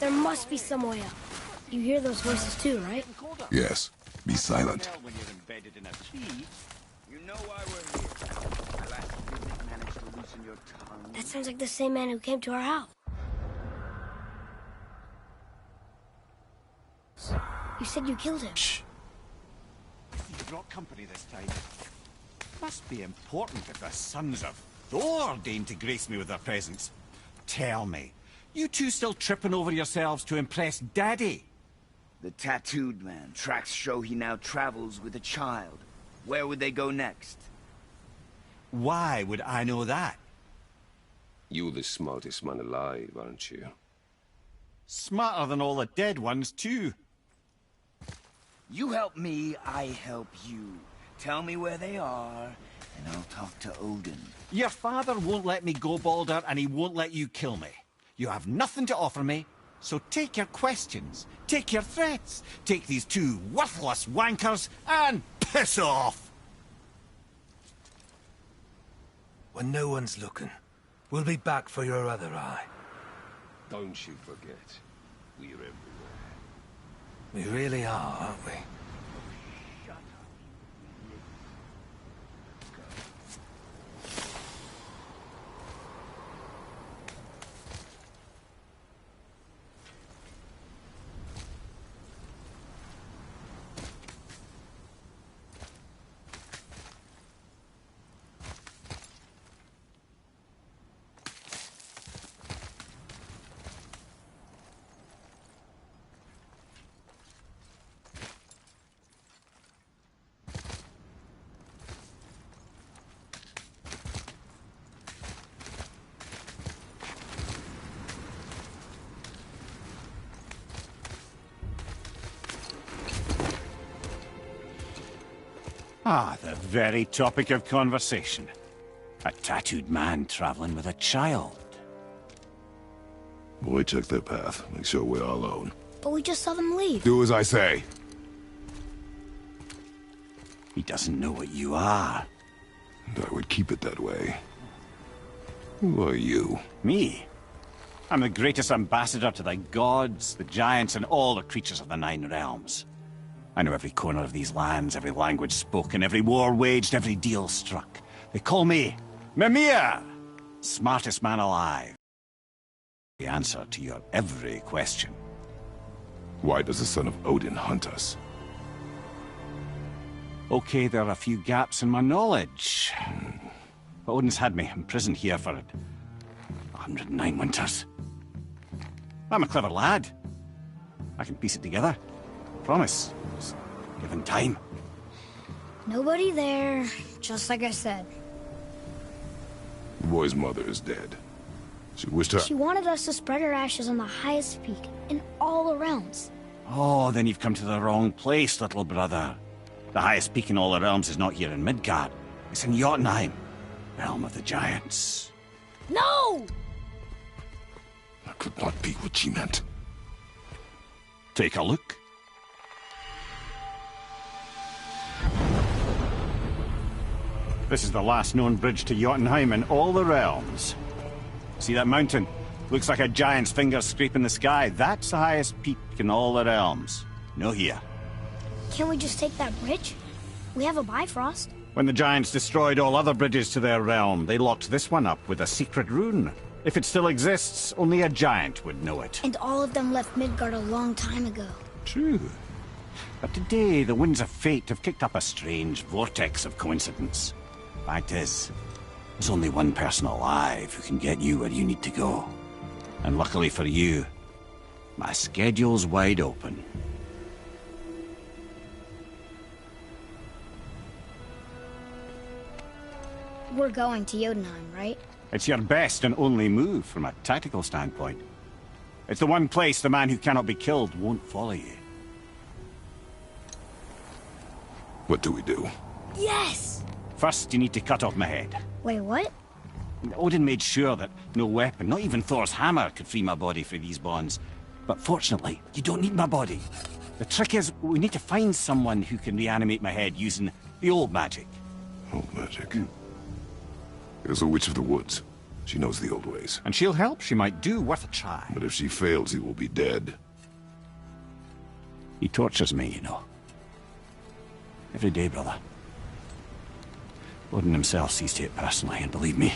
There must be some way up. You hear those voices too, right? Yes. Be silent. When you're embedded in a tree, you know why we're here. At last you didn't manage to loosen your tongue. That sounds like the same man who came to our house. You said you killed him. Shh. You brought company this time. Must be important if the sons of Thor deign to grace me with their presence. Tell me, you two still tripping over yourselves to impress Daddy? The tattooed man. Tracks show he now travels with a child. Where would they go next? Why would I know that? You're the smartest man alive, aren't you? Smarter than all the dead ones, too. You help me, I help you. Tell me where they are, and I'll talk to Odin. Your father won't let me go, Baldur, and he won't let you kill me. You have nothing to offer me, so take your questions, take your threats, take these two worthless wankers, and piss off! When no one's looking, we'll be back for your other eye. Don't you forget, we're everywhere. We really are, aren't we? Ah, the very topic of conversation. A tattooed man traveling with a child. Boy, check their path. Make sure we're all alone. But we just saw them leave. Do as I say. He doesn't know what you are. And I would keep it that way. Who are you? Me? I'm the greatest ambassador to the gods, the giants, and all the creatures of the Nine Realms. I know every corner of these lands, every language spoken, every war waged, every deal struck. They call me Mimir, smartest man alive. The answer to your every question. Why does the son of Odin hunt us? Okay, there are a few gaps in my knowledge. But Odin's had me imprisoned here for 109 winters. I'm a clever lad. I can piece it together. Promise. Just given time. Nobody there, just like I said. The boy's mother is dead. She wished her... She wanted us to spread her ashes on the highest peak in all the realms. Oh, then you've come to the wrong place, little brother. The highest peak in all the realms is not here in Midgard. It's in Jotunheim, realm of the giants. No! That could not be what she meant. Take a look. This is the last known bridge to Jotunheim in all the realms. See that mountain? Looks like a giant's finger scraping the sky. That's the highest peak in all the realms. No here. Can't we just take that bridge? We have a Bifrost. When the giants destroyed all other bridges to their realm, they locked this one up with a secret rune. If it still exists, only a giant would know it. And all of them left Midgard a long time ago. True. But today, the winds of fate have kicked up a strange vortex of coincidence. Fact is, there's only one person alive who can get you where you need to go. And luckily for you, my schedule's wide open. We're going to Jotunheim, right? It's your best and only move from a tactical standpoint. It's the one place the man who cannot be killed won't follow you. What do we do? Yes! First, you need to cut off my head. Wait, what? Odin made sure that no weapon, not even Thor's hammer, could free my body from these bonds. But fortunately, you don't need my body. The trick is, we need to find someone who can reanimate my head using the old magic. Old magic. There's a witch of the woods. She knows the old ways. And she'll help. She might do. Worth a try. But if she fails, he will be dead. He tortures me, you know. Every day, brother. Odin himself sees to it personally, and believe me,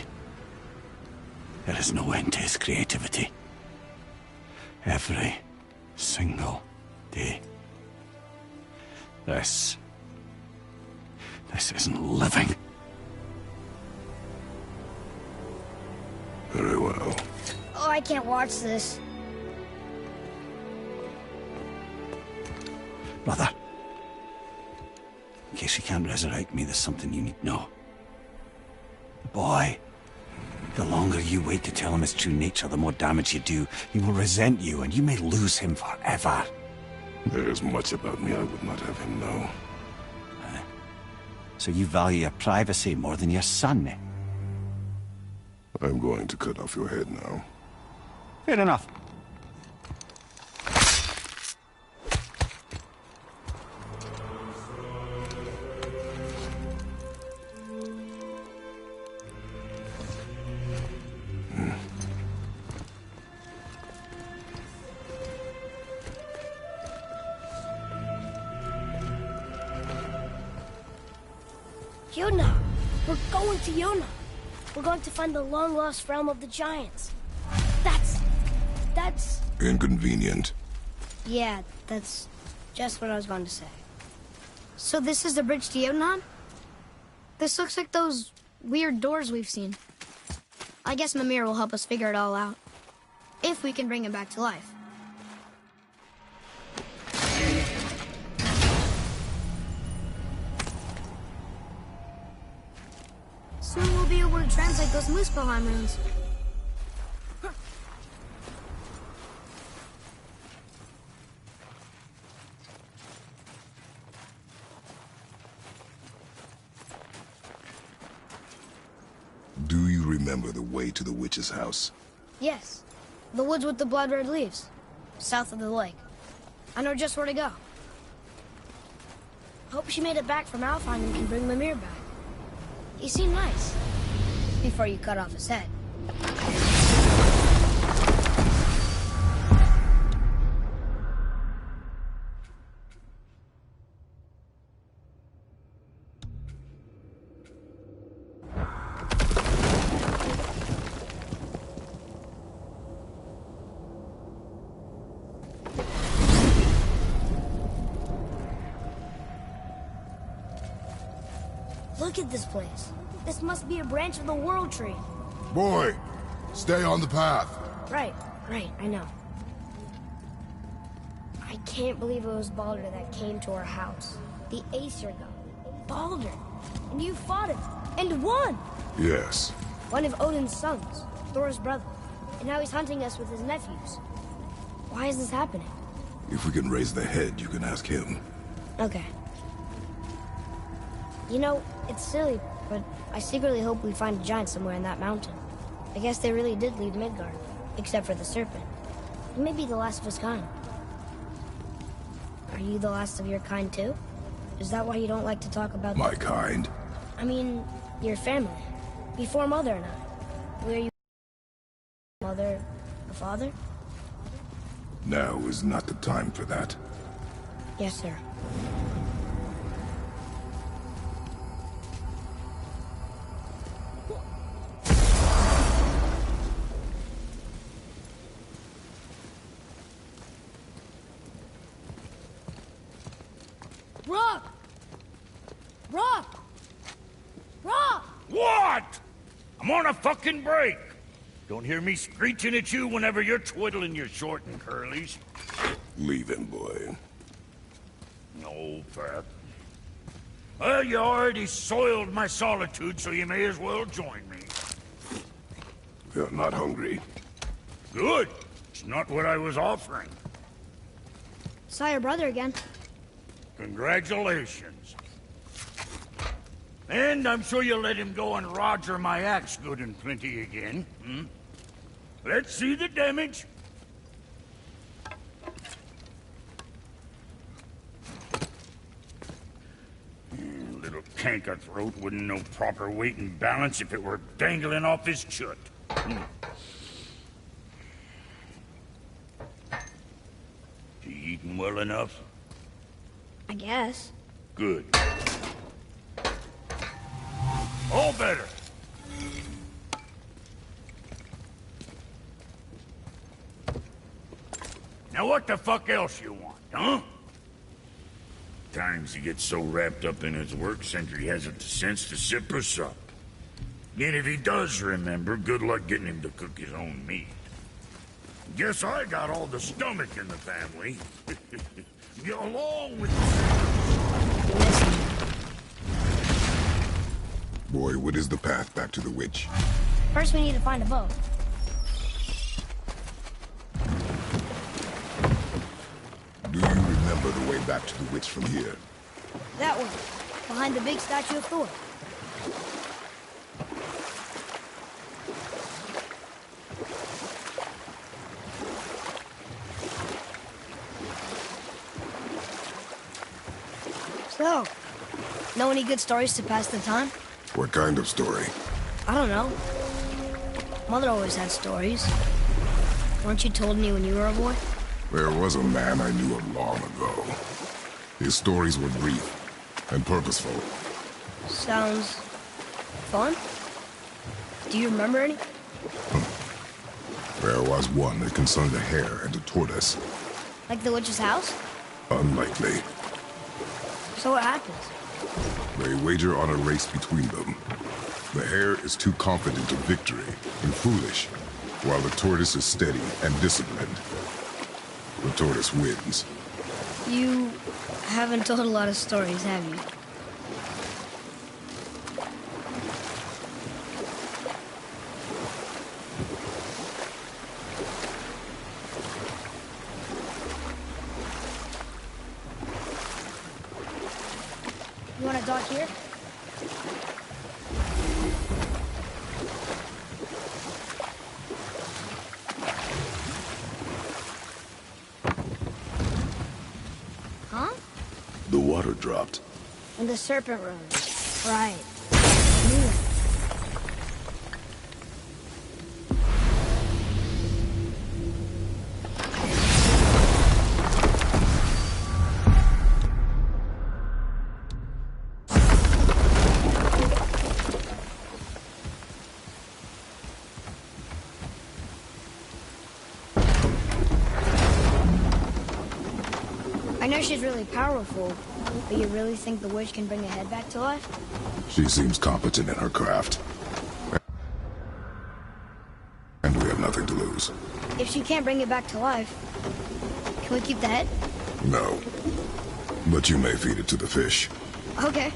there is no end to his creativity. Every single day. This isn't living. Very well. Oh, I can't watch this. Brother, in case you can't resurrect me, there's something you need to know. The boy, the longer you wait to tell him his true nature, the more damage you do. He will resent you, and you may lose him forever. There is much about me I would not have him know. So you value your privacy more than your son, eh? I'm going to cut off your head now. Fair enough. Yona! We're going to Yona! We're going to find the long-lost realm of the Giants. That's... Inconvenient. Yeah, that's just what I was going to say. So this is the bridge to Jotunheim? This looks like those weird doors we've seen. I guess Mimir will help us figure it all out. If we can bring him back to life. Soon we'll be able to translate those Muspelheim runes. Do you remember the way to the witch's house? Yes. The woods with the blood-red leaves. South of the lake. I know just where to go. Hope she made it back from Alfheim and can bring Mimir back. He seemed nice. Before you cut off his head. Look at this place. This must be a branch of the World Tree. Boy, stay on the path. Right, I know. I can't believe it was Baldur that came to our house. The Aesir god. Baldur. And you fought him. And won! Yes. One of Odin's sons. Thor's brother. And now he's hunting us with his nephews. Why is this happening? If we can raise the head, you can ask him. Okay. You know, it's silly, but I secretly hope we find a giant somewhere in that mountain. I guess they really did leave Midgard, except for the serpent. He may be the last of his kind. Are you the last of your kind too? Is that why you don't like to talk about... My kind? I mean, your family. Before Mother and I. Were you... Mother... a father? Now is not the time for that. Yes, sir. Rock! Rock! Rock! What? I'm on a fucking break. Don't hear me screeching at you whenever you're twiddling your short and curlies. Leave him, boy. No, Pat. Well, you already soiled my solitude, so you may as well join me. You're not hungry. Good. It's not what I was offering. Saw your brother again. Congratulations. And I'm sure you'll let him go and Roger my axe good and plenty again, hmm? Let's see the damage. Little canker throat wouldn't know proper weight and balance if it were dangling off his chut. You eating well enough? I guess. Good. All better. Now what the fuck else you want, huh? Times he gets so wrapped up in his work, Sentry hasn't the sense to sip or sup. And if he does remember, good luck getting him to cook his own meat. Guess I got all the stomach in the family. Get along with Boy, what is the path back to the witch? First, we need to find a boat. Do you remember the way back to the witch from here? That one, behind the big statue of Thor. So, know any good stories to pass the time? What kind of story? I don't know. Mother always had stories. Weren't you told any when you were a boy? There was a man I knew of long ago. His stories were brief and purposeful. Sounds fun. Do you remember any? There was one that concerned a hare and a tortoise. Like the witch's house? Unlikely. So what happens? They wager on a race between them. The hare is too confident of victory and foolish, while the tortoise is steady and disciplined. The tortoise wins. You haven't told a lot of stories, have you? You want to dock here? Huh? The water dropped. And the serpent rose. Right. Knew it. I know she's really powerful, but you really think the witch can bring a head back to life? She seems competent in her craft. And we have nothing to lose. If she can't bring it back to life, can we keep the head? No. But you may feed it to the fish. Okay.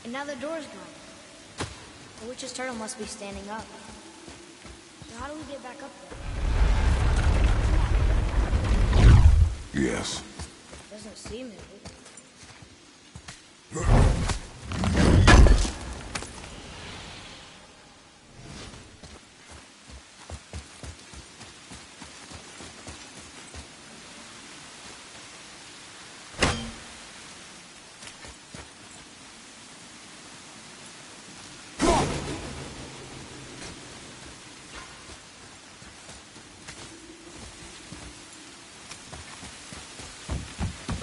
And now the door's gone. The witch's turtle must be standing up. So how do we get back up there? Yes. Doesn't seem it.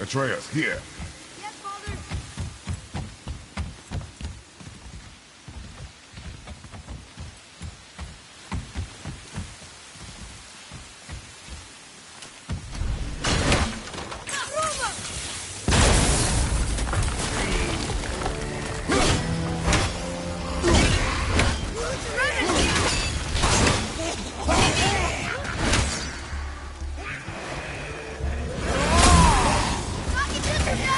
Atreus, here. Yes, Father. Knock it to the death!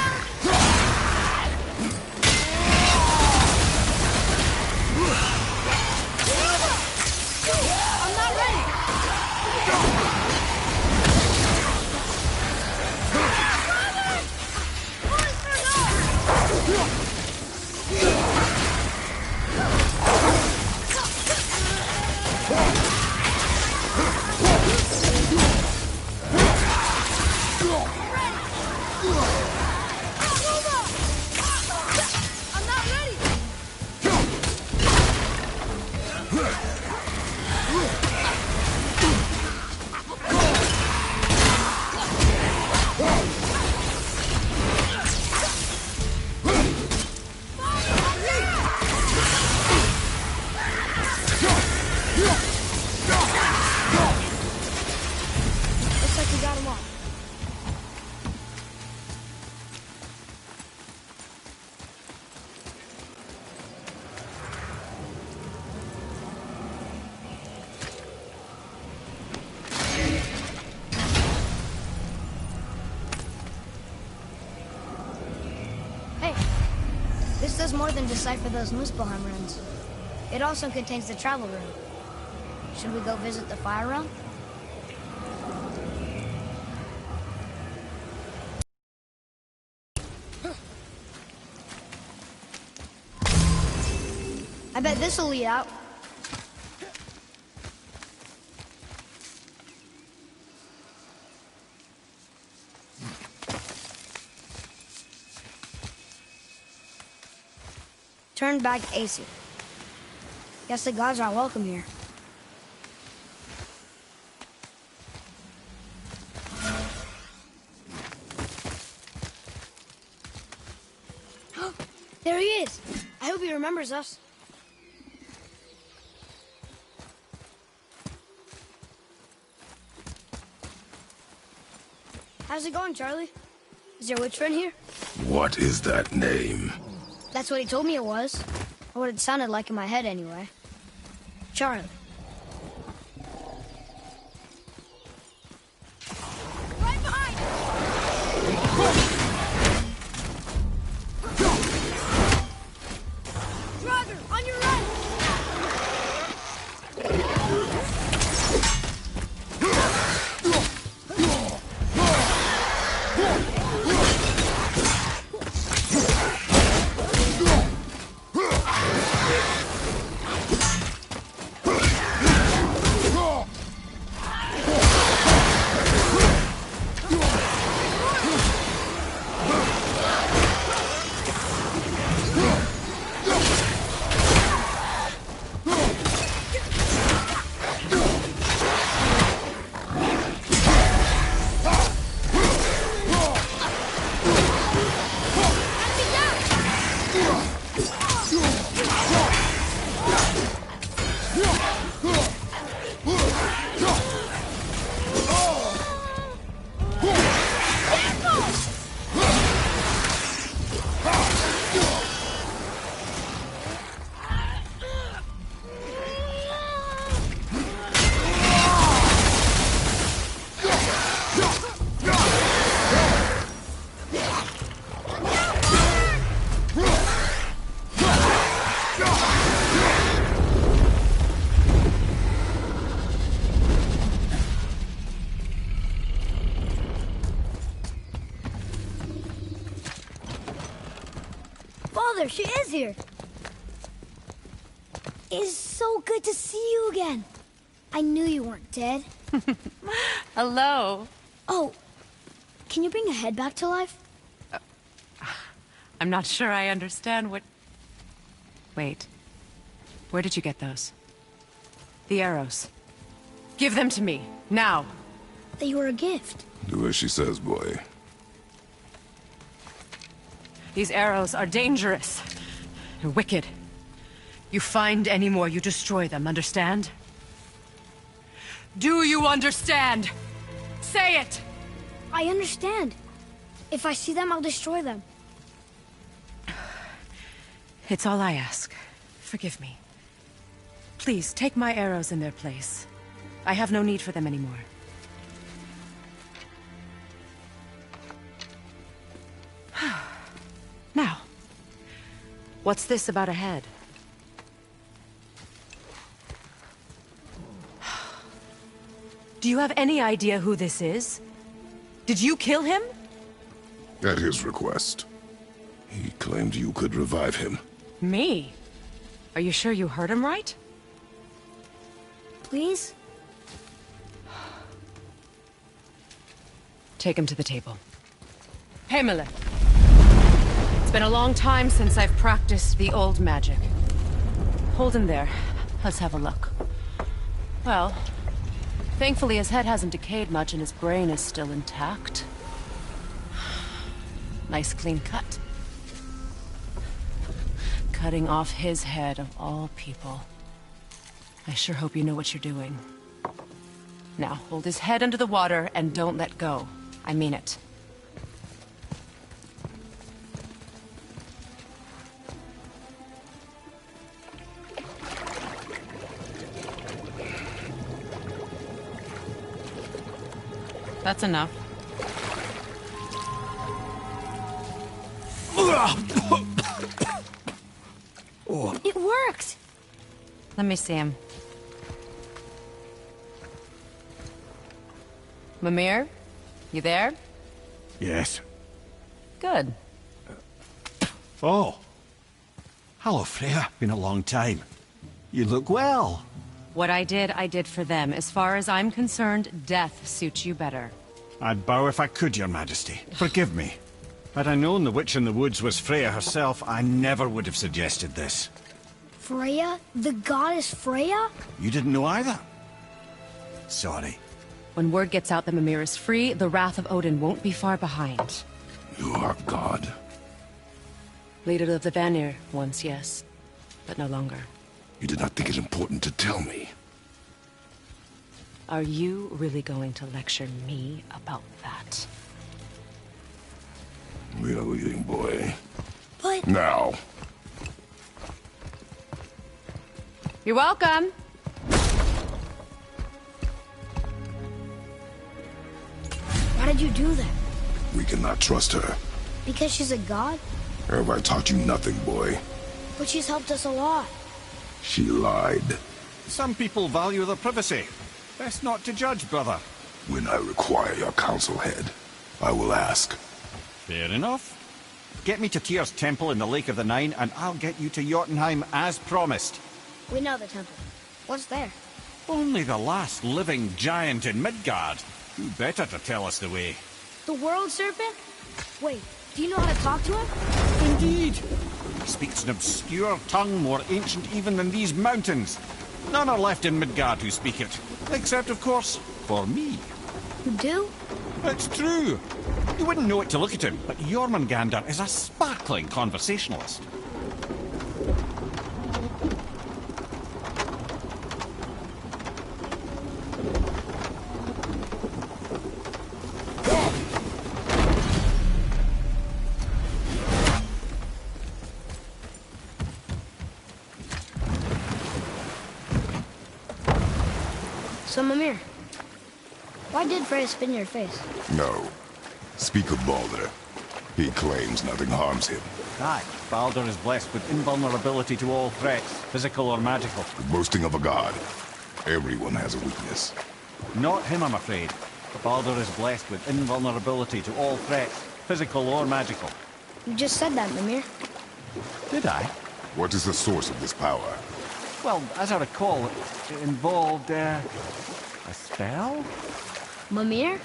does more than decipher those Muspelheim runes. It also contains the travel rune. Should we go visit the fire realm? I bet this'll lead out. Turn back Aesir. Guess the gods are welcome here. There he is! I hope he remembers us. How's it going, Charlie? Is your witch friend here? What is that name? That's what he told me it was. Or what it sounded like in my head, anyway. Charlie. Right behind! Draugr, on your right! Father, she is here. It's so good to see you again. I knew you weren't dead. Hello. Oh, can you bring a head back to life? I'm not sure I understand what... Wait. Where did you get those? The arrows. Give them to me, now. They were a gift. Do as she says, boy. These arrows are dangerous. And wicked. You find any more, you destroy them, understand? Do you understand? Say it! I understand. If I see them, I'll destroy them. It's all I ask. Forgive me. Please, take my arrows in their place. I have no need for them anymore. Now, what's this about a head? Do you have any idea who this is? Did you kill him? At his request. He claimed you could revive him. Me? Are you sure you heard him right? Please? Take him to the table. Heimele. It's been a long time since I've practiced the old magic. Hold him there. Let's have a look. Well, thankfully his head hasn't decayed much and his brain is still intact. Nice clean cut. Cutting off his head of all people. I sure hope you know what you're doing. Now, hold his head under the water and don't let go. I mean it. That's enough. worked! Let me see him. Mimir? You there? Yes. Good. Oh. Hello, Freya. Been a long time. You look well. What I did for them. As far as I'm concerned, death suits you better. I'd bow if I could, Your Majesty. Forgive me. Had I known the witch in the woods was Freya herself, I never would have suggested this. Freya? The goddess Freya? You didn't know either? Sorry. When word gets out that Mimir is free, the wrath of Odin won't be far behind. You are God. Leader of the Vanir, once, yes. But no longer. You did not think it important to tell me. Are you really going to lecture me about that? We are leaving, boy. But... Now. You're welcome! Why did you do that? We cannot trust her. Because she's a god? Have I taught you nothing, boy? But she's helped us a lot. She lied. Some people value their privacy. Best not to judge, brother. When I require your counsel, head, I will ask. Fair enough. Get me to Tyr's temple in the Lake of the Nine, and I'll get you to Jotunheim as promised. We know the temple. What's there? Only the last living giant in Midgard. Who better to tell us the way? The world serpent? Wait, do you know how to talk to him? Indeed. He speaks an obscure tongue more ancient even than these mountains. None are left in Midgard who speak it. Except, of course, for me. You do? It's true. You wouldn't know it to look at him, but Jormungandr is a sparkling conversationalist. So, Mimir, why did Freya spit in your face? No. Speak of Baldur. He claims nothing harms him. Aye, Baldur is blessed with invulnerability to all threats, physical or magical. The boasting of a god. Everyone has a weakness. Not him, I'm afraid. Baldur is blessed with invulnerability to all threats, physical or magical. You just said that, Mimir. Did I? What is the source of this power? Well, as I recall, it involved, a spell? Mimir?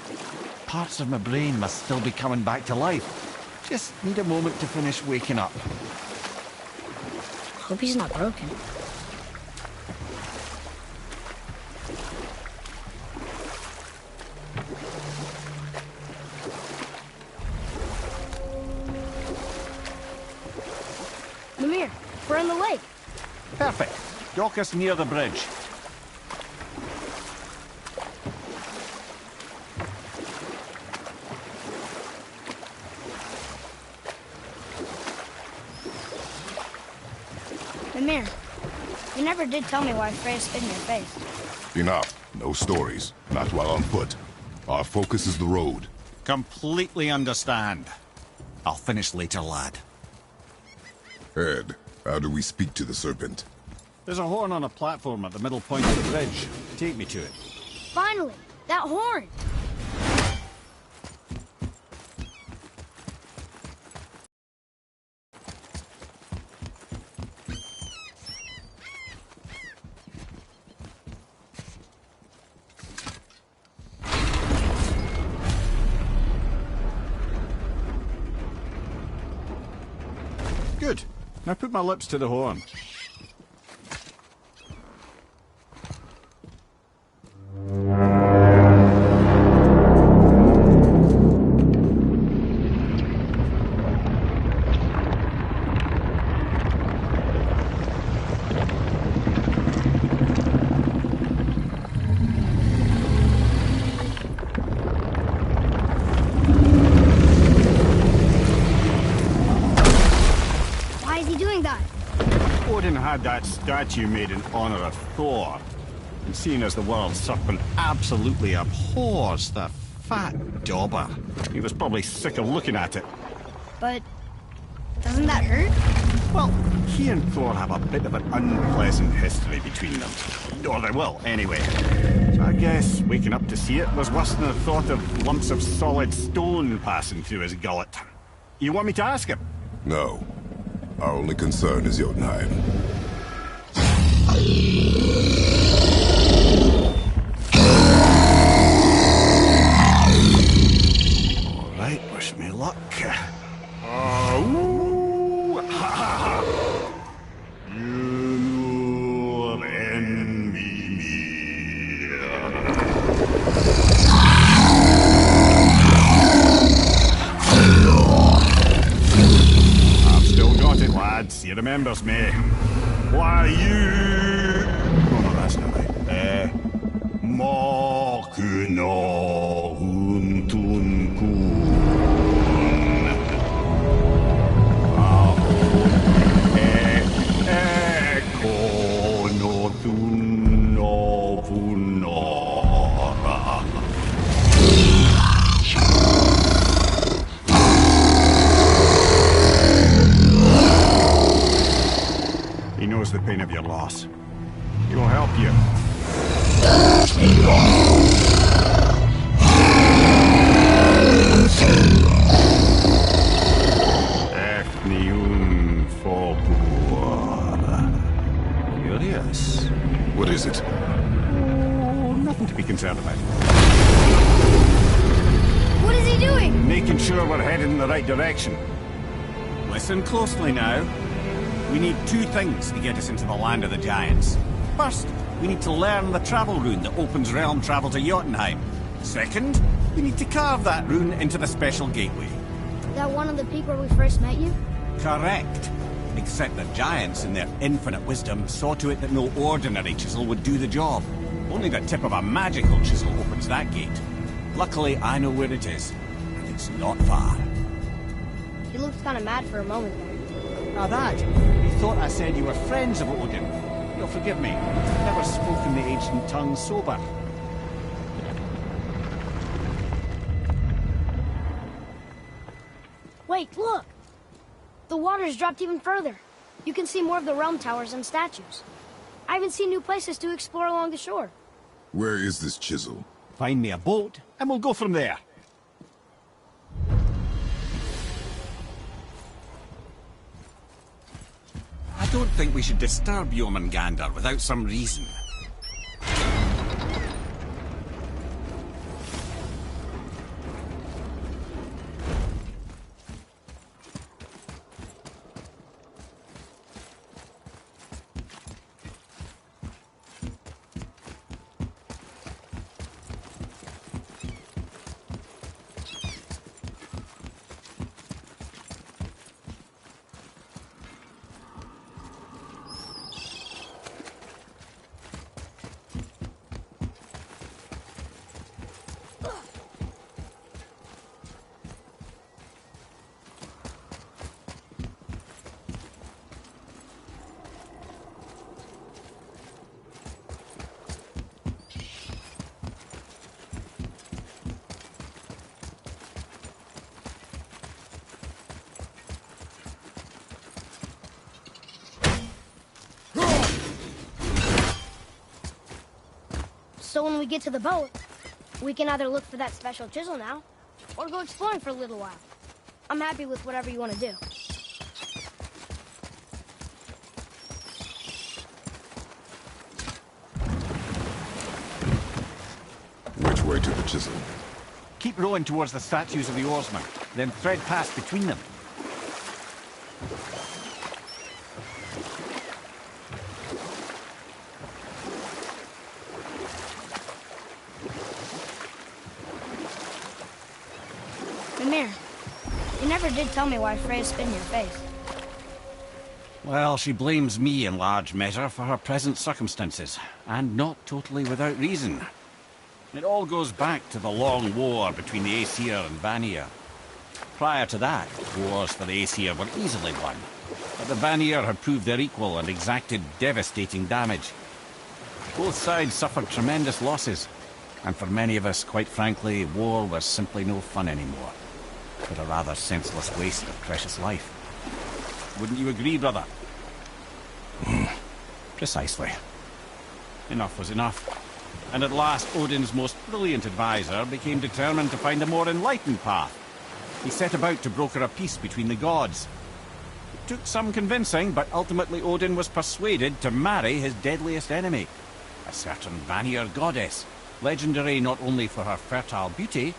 Parts of my brain must still be coming back to life. Just need a moment to finish waking up. Hope he's not broken. Mimir, we're in the lake. Perfect. Dock us near the bridge. Mimir, you never did tell me why Freya spit in your face. Enough. No stories. Not while on foot. Our focus is the road. Completely understand. I'll finish later, lad. Ed, how do we speak to the serpent? There's a horn on a platform at the middle point of the bridge. Take me to it. Finally, that horn! Good. Now put my lips to the horn. Why is he doing that? Odin had that statue made in honor of Thor. And seeing as the world serpent absolutely abhors the fat dauber, he was probably sick of looking at it. But doesn't that hurt? Well, he and Thor have a bit of an unpleasant history between them. Or they will, anyway. So I guess waking up to see it was worse than the thought of lumps of solid stone passing through his gullet. You want me to ask him? No. Our only concern is Jotunheim. Alright, wish me luck. Ooh, ha, ha, ha. You envy me. I've still got it, lads. He remembers me. Why, you... Oh, no, that's not right. Mokuno Huntunkun. Eko no Tuno Punora. He knows the pain of your loss. He will help you. Ethnium Folklore. Curious. What is it? Oh, nothing to be concerned about. What is he doing? Making sure we're headed in the right direction. Listen closely now. We need two things to get us into the land of the giants. First, we need to learn the travel rune that opens realm travel to Jotunheim. Second, we need to carve that rune into the special gateway. That one on the peak where we first met you? Correct. Except the giants, in their infinite wisdom, saw to it that no ordinary chisel would do the job. Only the tip of a magical chisel opens that gate. Luckily, I know where it is, and it's not far. He looked kind of mad for a moment there. Now that, you thought I said you were friends of Odin. You'll forgive me. I've never spoken the ancient tongue sober. Wait, look! The water's dropped even further. You can see more of the realm towers and statues. I even see new places to explore along the shore. Where is this chisel? Find me a boat, and we'll go from there. I don't think we should disturb Jormungandr without some reason. So when we get to the boat, we can either look for that special chisel now, or go exploring for a little while. I'm happy with whatever you want to do. Which way to the chisel? Keep rowing towards the statues of the oarsmen, then thread past between them. Mimir, you never did tell me why Freya spit in your face. Well, she blames me in large measure for her present circumstances, and not totally without reason. It all goes back to the long war between the Aesir and Vanir. Prior to that, wars for the Aesir were easily won, but the Vanir had proved their equal and exacted devastating damage. Both sides suffered tremendous losses, and for many of us, quite frankly, war was simply no fun anymore, but a rather senseless waste of precious life. Wouldn't you agree, brother? Precisely. Enough was enough. And at last, Odin's most brilliant advisor became determined to find a more enlightened path. He set about to broker a peace between the gods. It took some convincing, but ultimately Odin was persuaded to marry his deadliest enemy, a certain Vanir goddess, legendary not only for her fertile beauty,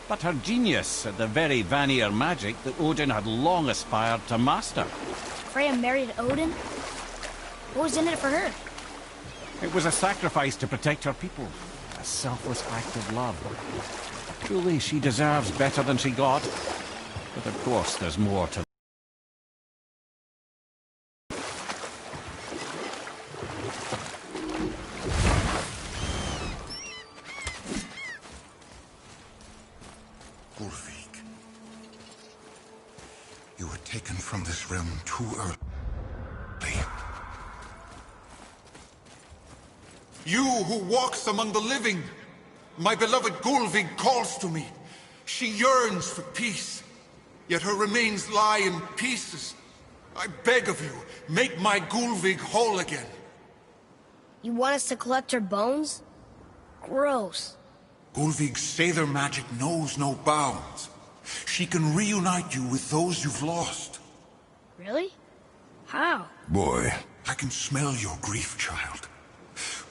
but her genius at the very Vanir magic that Odin had long aspired to master. Freya married Odin? What was in it for her? It was a sacrifice to protect her people, a selfless act of love. Truly, she deserves better than she got. But of course, there's more to... Gullveig, you were taken from this realm too early. You who walks among the living, my beloved Gullveig calls to me. She yearns for peace, yet her remains lie in pieces. I beg of you, make my Gullveig whole again. You want us to collect her bones? Gross. Gullveig's Seidr magic knows no bounds. She can reunite you with those you've lost. Really? How? Boy. I can smell your grief, child.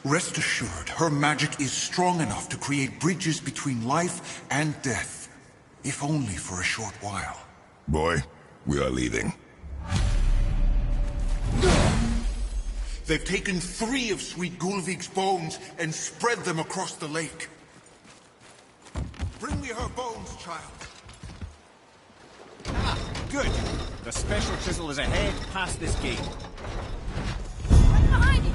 Rest assured, her magic is strong enough to create bridges between life and death, if only for a short while. Boy, we are leaving. They've taken 3 of sweet Gullveig's bones and spread them across the lake. Bring me her bones, child. Ah, good. The special chisel is ahead past this gate. Right behind you!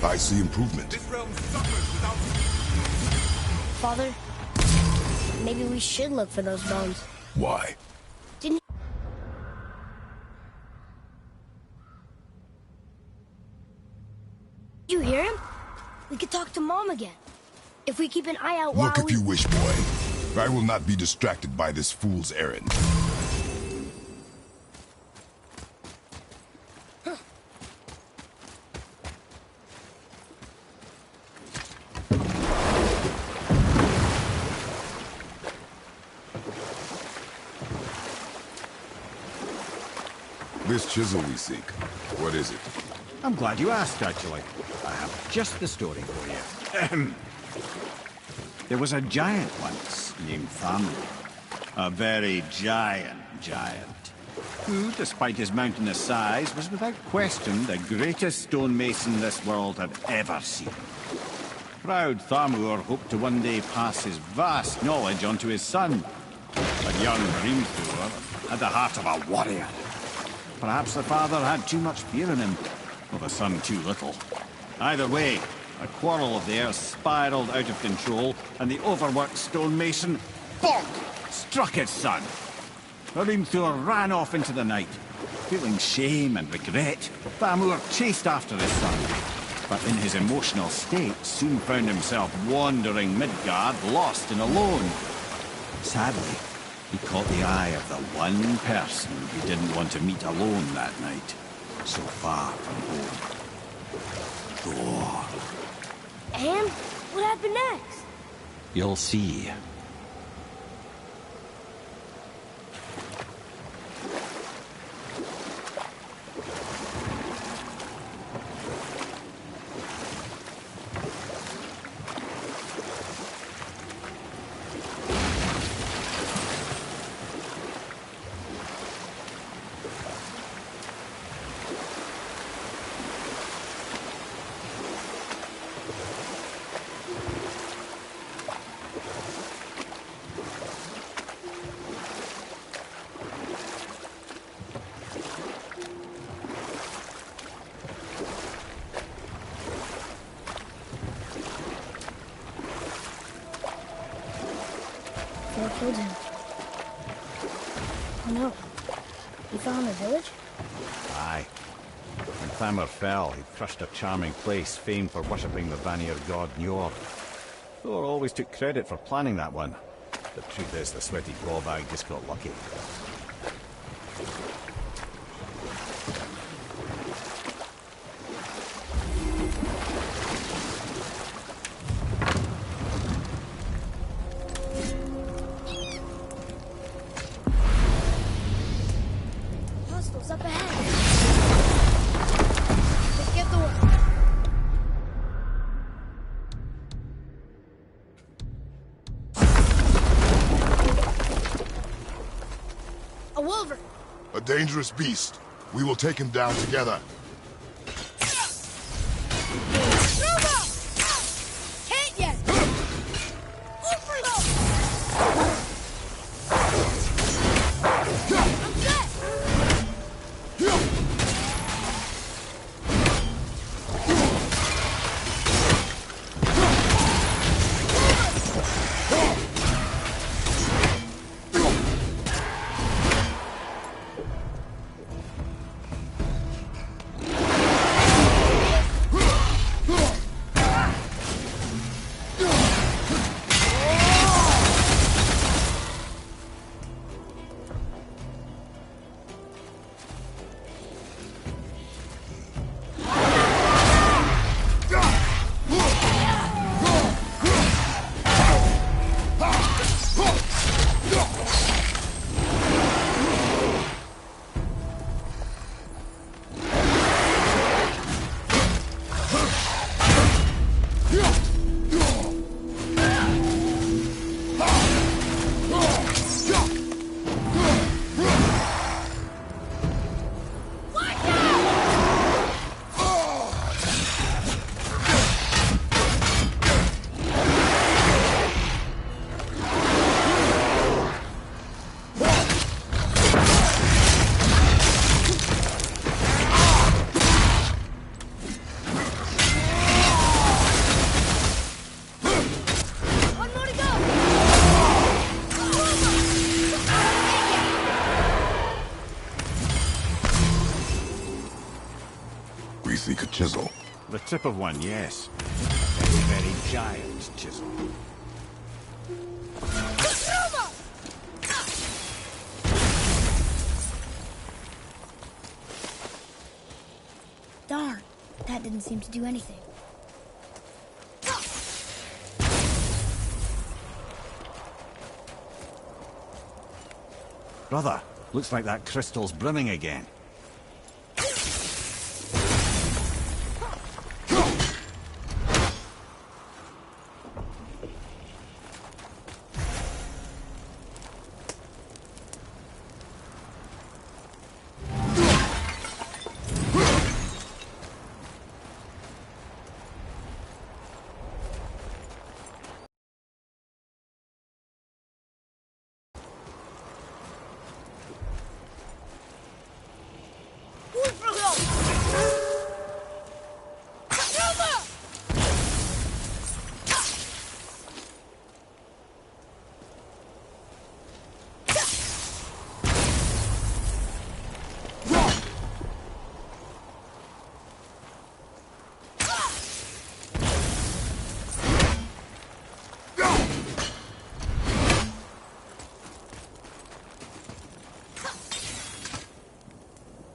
I see improvement. This realm suffers without... Father, maybe we should look for those bones. Why? Didn't you hear him? We could talk to Mom again. If we keep an eye out while Look if you wish, boy. I will not be distracted by this fool's errand. This chisel we seek, what is it? I'm glad you asked, actually. I have just the story for you. There was a giant once named Thamur. A very giant, who, despite his mountainous size, was without question the greatest stonemason this world had ever seen. Proud Thamur hoped to one day pass his vast knowledge on to his son. But young Hrimthur had the heart of a warrior. perhaps the father had too much fear in him, or the son too little. Either way, a quarrel of theirs spiraled out of control, and the overworked stonemason, bonk, struck his son. Hrimthur ran off into the night. Feeling shame and regret, Thamur chased after his son, but in his emotional state soon found himself wandering Midgard, lost and alone. Sadly, he caught the eye of the one person he didn't want to meet alone that night, so far from home. Thor. And what happened next? You'll see. Thor killed him. Oh no. He fell in the village? Aye. When Thamur fell, he crushed a charming place famed for worshipping the Vanir god Njord. Thor always took credit for planning that one. The truth is, the sweaty ballbag just got lucky. Hostiles up ahead. Let's get Thor. A wolverine. A dangerous beast. We will take him down together. Can't yet. We seek a chisel. The tip of one, yes. A very, very giant chisel. Darn, that didn't seem to do anything. Brother, looks like that crystal's brimming again.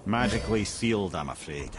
Magically sealed, I'm afraid.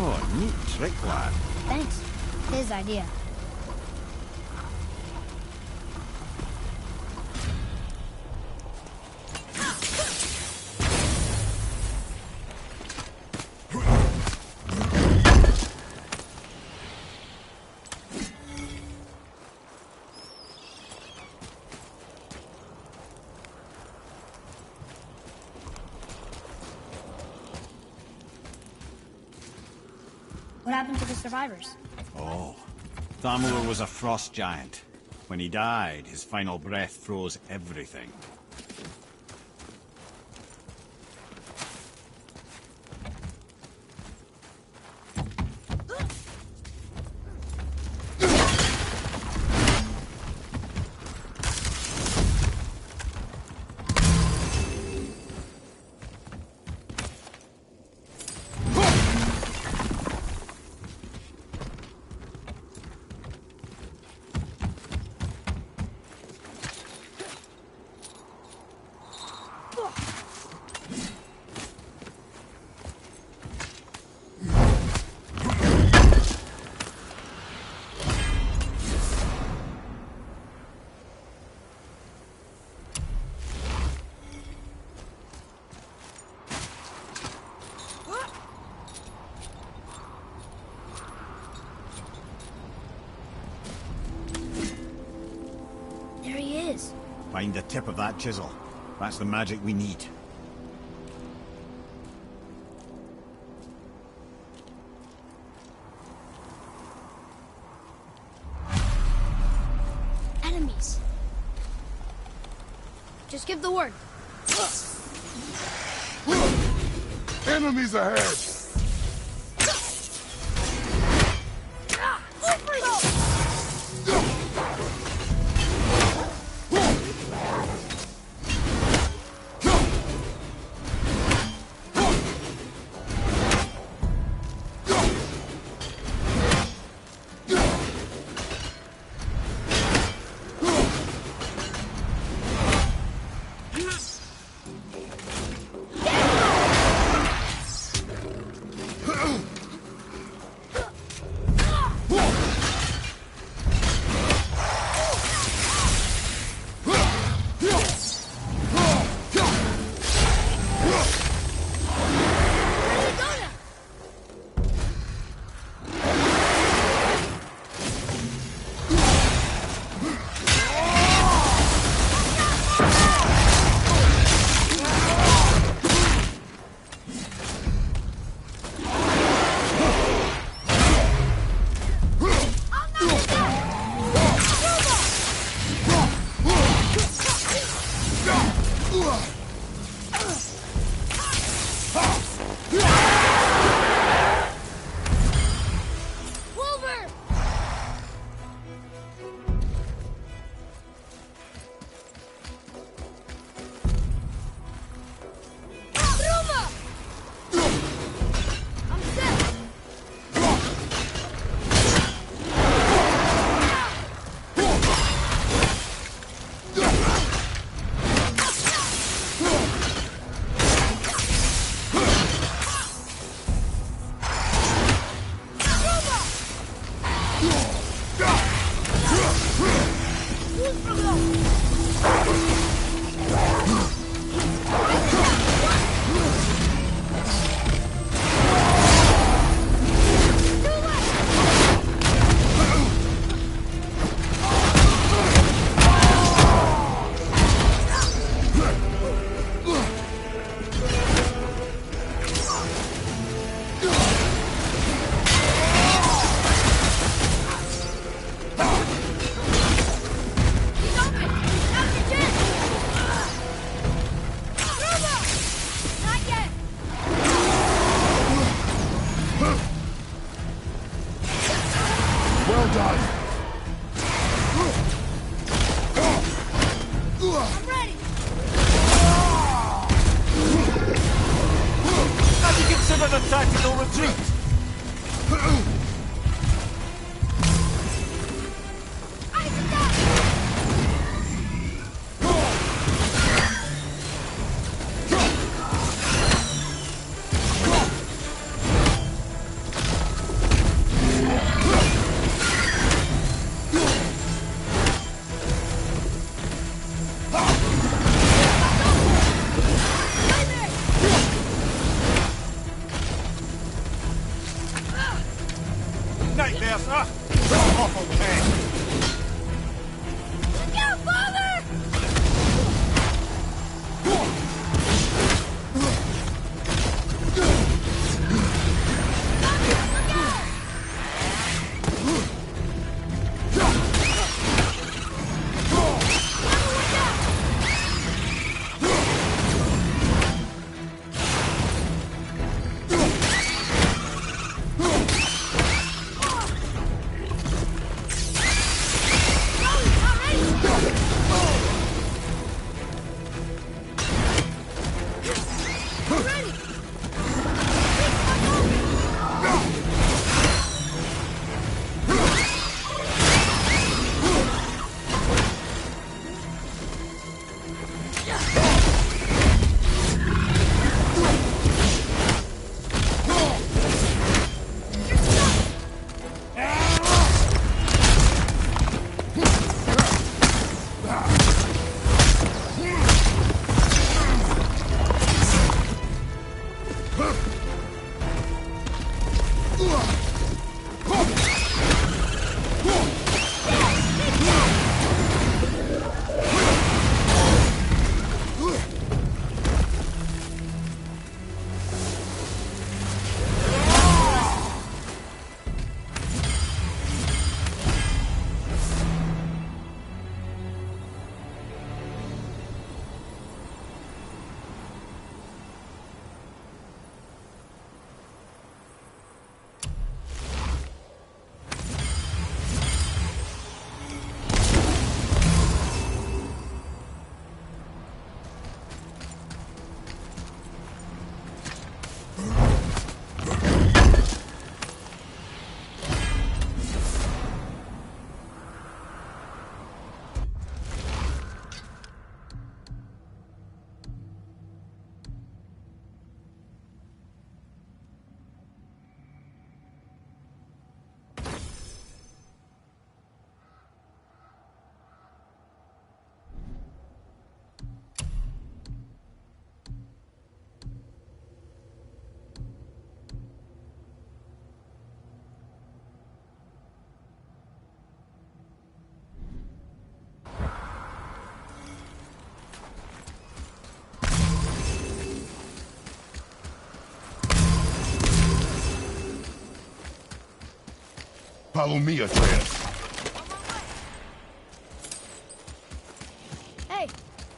Oh, neat trick, lad. Thanks. His idea. What happened to the survivors? Oh, Thamur was a frost giant. When he died, his final breath froze everything. There he is. Find the tip of that chisel. That's the magic we need. Enemies. Just give the word. Enemies ahead! done. I'm ready. Have you considered a tactical retreat? Nightmares, huh? Awful pain. Look out, Father! Follow me, Atreus. Hey,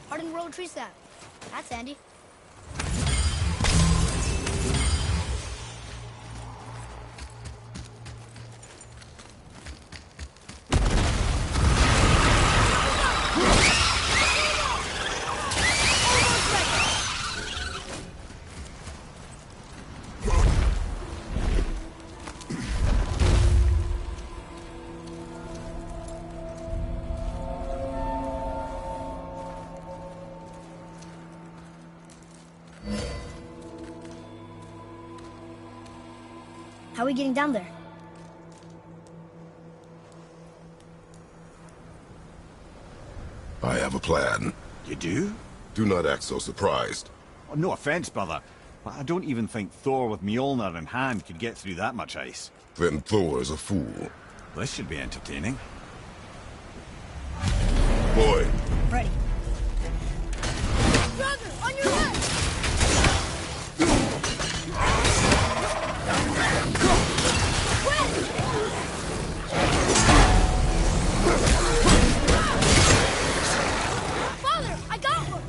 hardened road tree sap. That's handy. How are we getting down there? I have a plan. You do? Do not act so surprised. Oh, no offense, brother, but I don't even think Thor with Mjolnir in hand could get through that much ice. Then Thor is a fool. This should be entertaining. Boy, Ready. Brother, on your left! Father, I got one!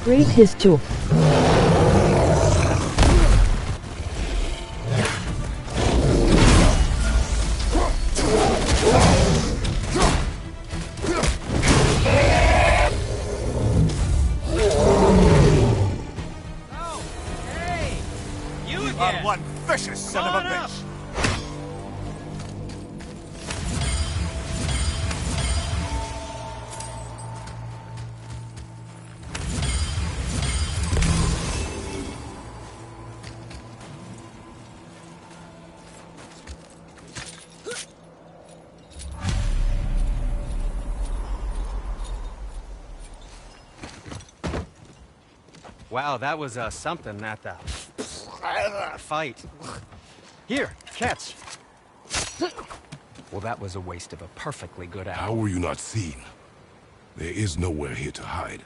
Great his too. One vicious son of a bitch! Wow, that was something at the fight. Here, catch. Well, that was a waste of a perfectly good apple. How were you not seen? There is nowhere here to hide.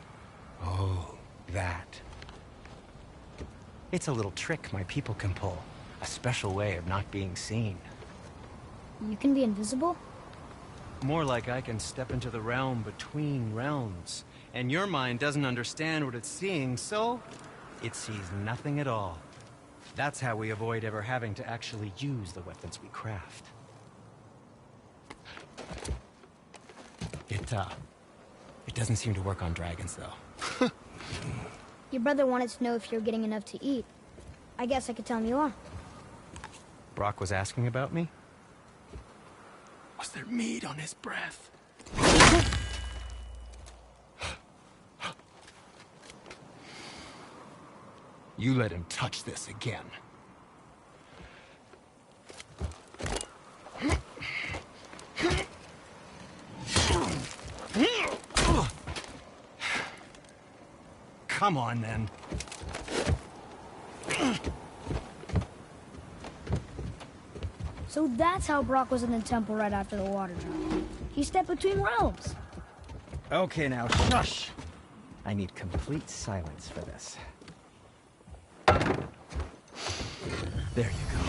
Oh, that. It's a little trick my people can pull. A special way of not being seen. You can be invisible? More like I can step into the realm between realms. And your mind doesn't understand what it's seeing, so it sees nothing at all. That's how we avoid ever having to actually use the weapons we craft. It doesn't seem to work on dragons, though. Your brother wanted to know if you're getting enough to eat. I guess I could tell him you are. Brock was asking about me? Was there meat on his breath? You let him touch this again. Come on, then. So that's how Brock was in the temple right after the water drop. He stepped between realms. Okay, now, shush! I need complete silence for this. There you go.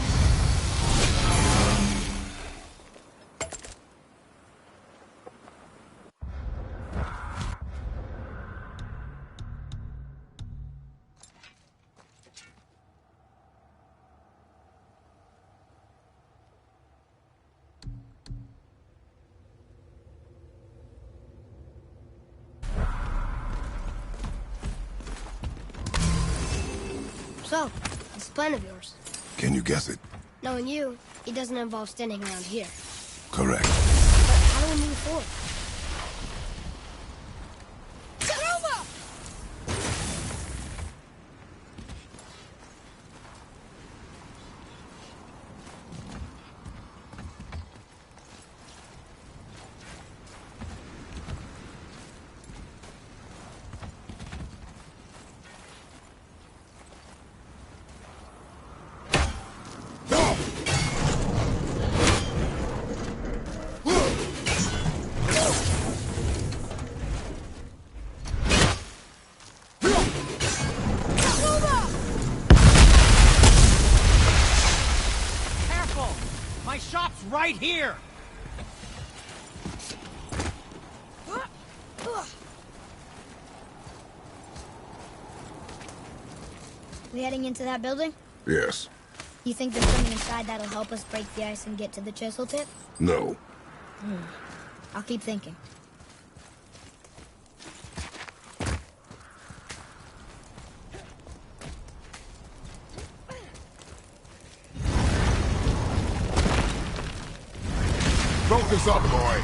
So, it's a plan of yours. Can you guess it? Knowing you, it doesn't involve standing around here. Correct. But how do we move forward? Right here! We heading into that building? Yes. You think there's something inside that'll help us break the ice and get to the chisel tip? No. I'll keep thinking. Focus up, boy.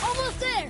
Almost there!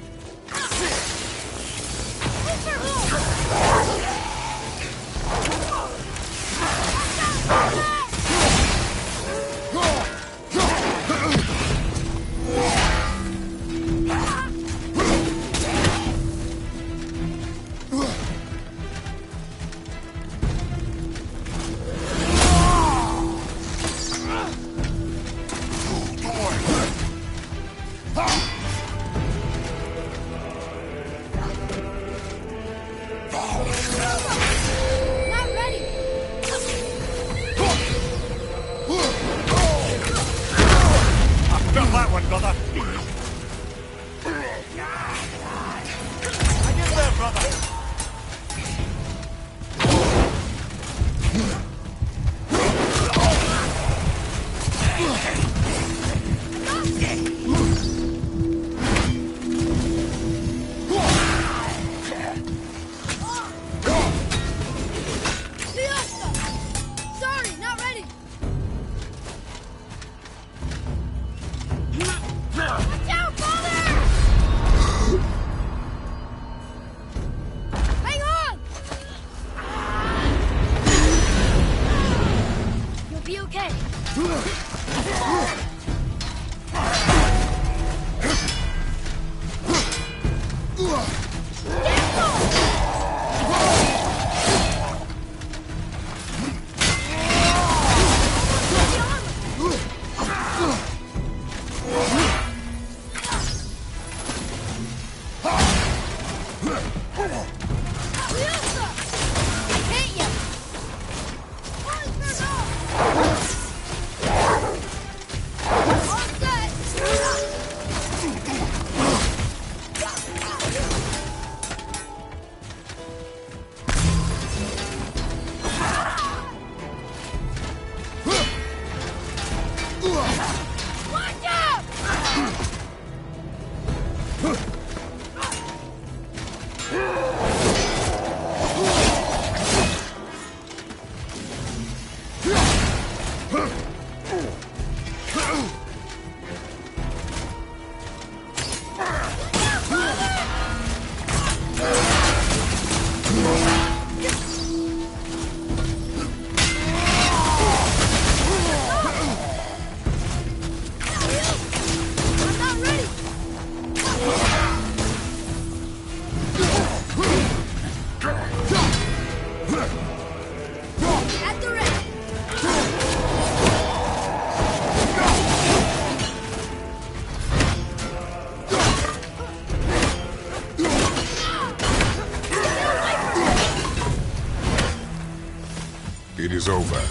It is over.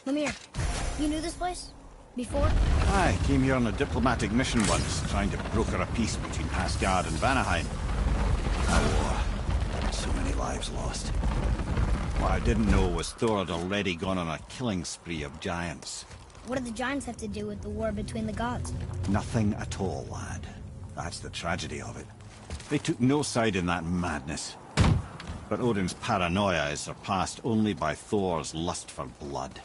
Mimir, you knew this place? Before? I came here on a diplomatic mission once, trying to broker a peace between Asgard and Vanaheim. A war. So many lives lost. What I didn't know was Thor had already gone on a killing spree of giants. What do the giants have to do with the war between the gods? Nothing at all, lad. That's the tragedy of it. They took no side in that madness. But Odin's paranoia is surpassed only by Thor's lust for blood.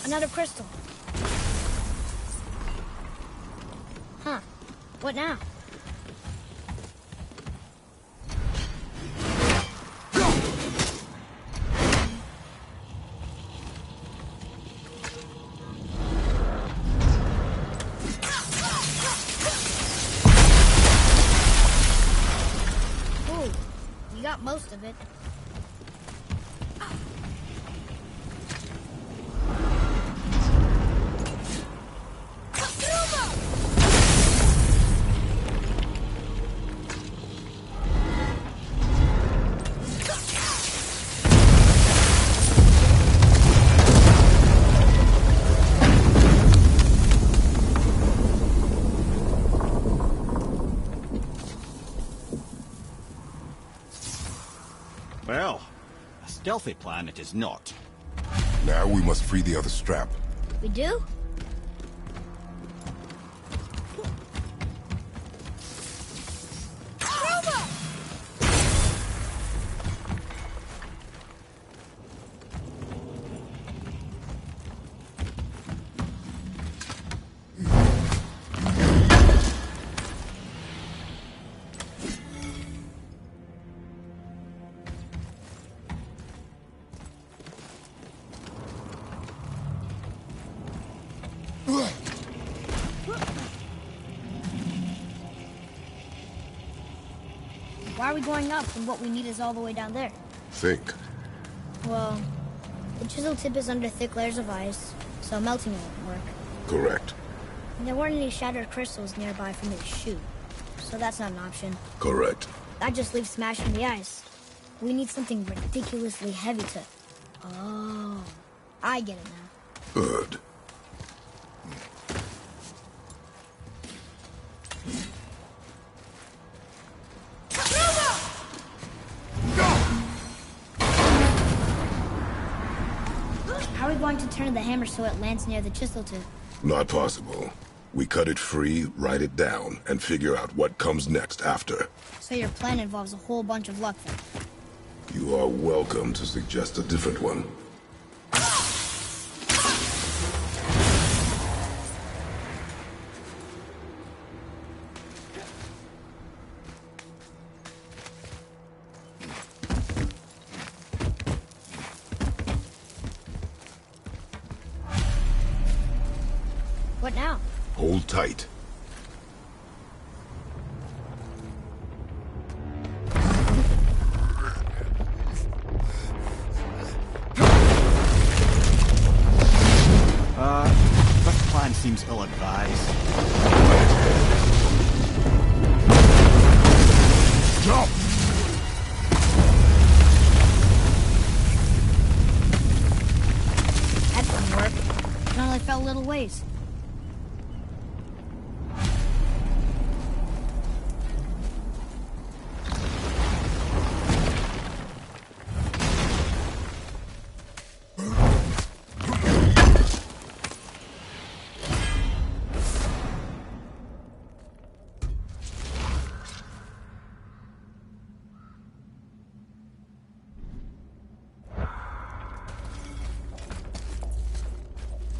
Another crystal. Huh. What now? got most of it. Well, a stealthy plan it is not. Now we must free the other strap. We do? Why are we going up when what we need is all the way down there? Think. Well, the chisel tip is under thick layers of ice, so melting won't work. Correct. And there weren't any shattered crystals nearby for me to shoot, so that's not an option. Correct. That just leaves smashing the ice. We need something ridiculously heavy to... Oh, I get it now. Good. How are we going to turn the hammer so it lands near the chisel tip? Not possible. We cut it free, write it down, and figure out what comes next after. So your plan involves a whole bunch of luck then? You are welcome to suggest a different one. What now? Hold tight. This plan seems ill-advised. Jump! That didn't work. It only fell a little ways.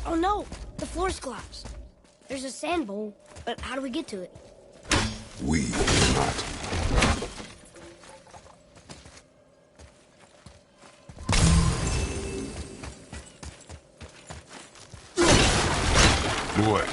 Oh no! The floor's collapsed. There's a sand bowl, but how do we get to it? We cannot. Boy.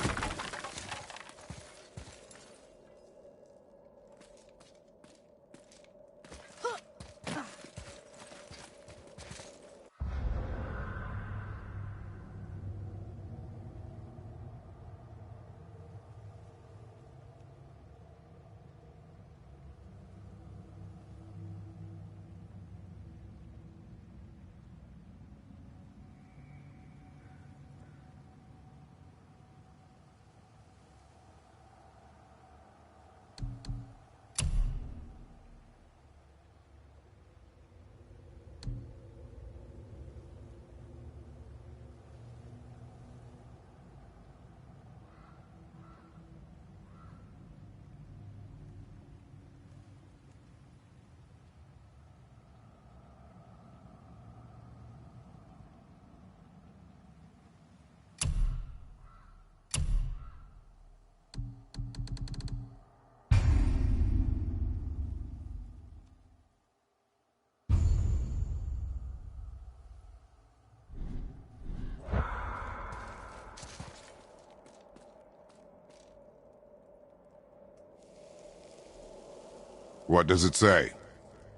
What does it say?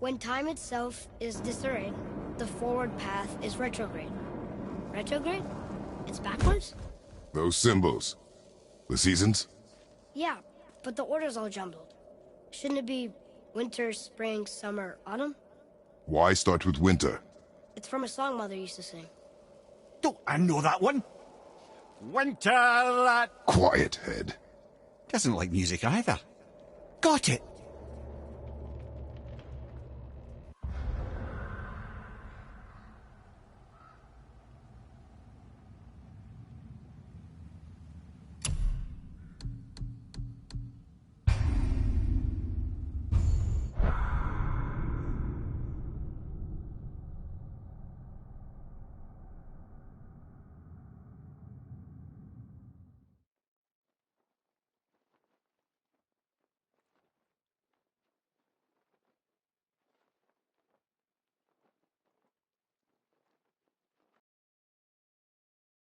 When time itself is disarrayed, the forward path is retrograde. Retrograde? It's backwards? Those symbols. The seasons? Yeah, but the order's all jumbled. Shouldn't it be winter, spring, summer, autumn? Why start with winter? It's from a song Mother used to sing. Don't I know that one? Winter, that Quiet, Head. doesn't like music either. Got it.